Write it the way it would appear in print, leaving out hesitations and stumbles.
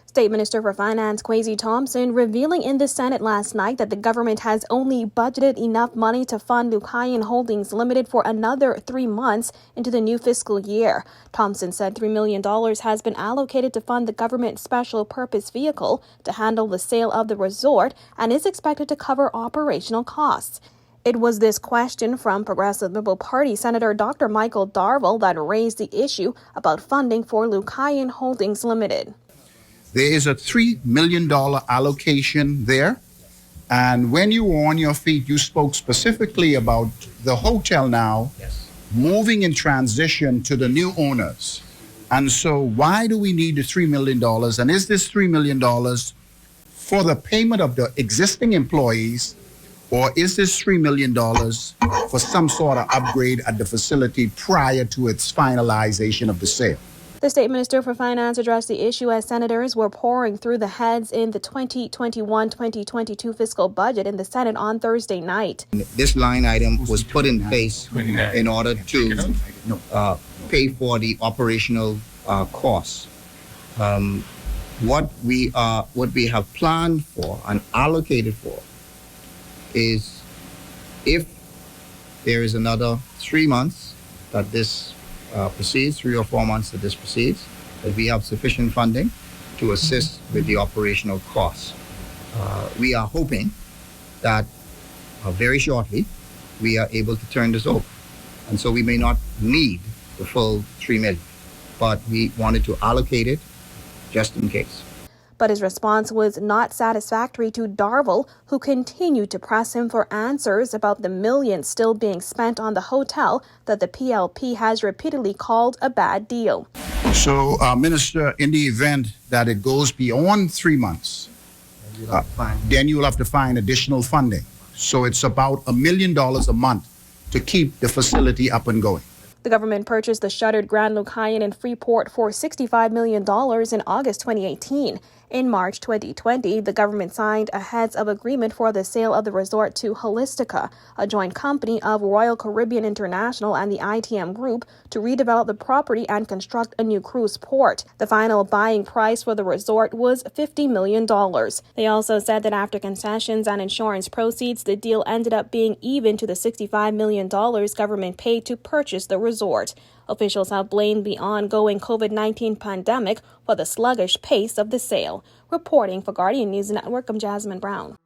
State Minister for Finance Kwesi Thompson revealing in the Senate last night that the government has only budgeted enough money to fund Lucayan Holdings Limited for another 3 months into the new fiscal year. Thompson said $3 million has been allocated to fund the government special purpose vehicle to handle the sale of the resort and is expected to cover operational costs. It was this question from Progressive Liberal Party Senator Dr. Michael Darville that raised the issue about funding for Lucayan Holdings Limited. There is a $3 million allocation there. And when you were on your feet, you spoke specifically about the hotel now moving in transition to the new owners. And so why do we need the $3 million? And is this $3 million for the payment of the existing employees, or is this $3 million for some sort of upgrade at the facility prior to its finalization of the sale? The State Minister for Finance addressed the issue as senators were pouring through the heads in the 2021-2022 fiscal budget in the Senate on Thursday night. This line item was put in place in order to pay for the operational costs. What we have planned for and allocated for is, if there is another 3 months that this proceeds, 3 or 4 months that this proceeds, that we have sufficient funding to assist with the operational costs. We are hoping that very shortly we are able to turn this over. And so we may not need the full $3 million, but we wanted to allocate it just in case. But his response was not satisfactory to Darville, who continued to press him for answers about the millions still being spent on the hotel that the PLP has repeatedly called a bad deal. So, Minister, in the event that it goes beyond 3 months, then you will have to find additional funding. So it's about $1 million a month to keep the facility up and going. The government purchased the shuttered Grand Lucayan in Freeport for $65 million in August 2018. In March 2020, the government signed a heads of agreement for the sale of the resort to Holistica, a joint company of Royal Caribbean International and the ITM Group, to redevelop the property and construct a new cruise port. The final buying price for the resort was $50 million. They also said that after concessions and insurance proceeds, the deal ended up being even to the $65 million government paid to purchase the resort. Officials have blamed the ongoing COVID-19 pandemic for the sluggish pace of the sale. Reporting for Guardian News Network, I'm Jasmine Brown.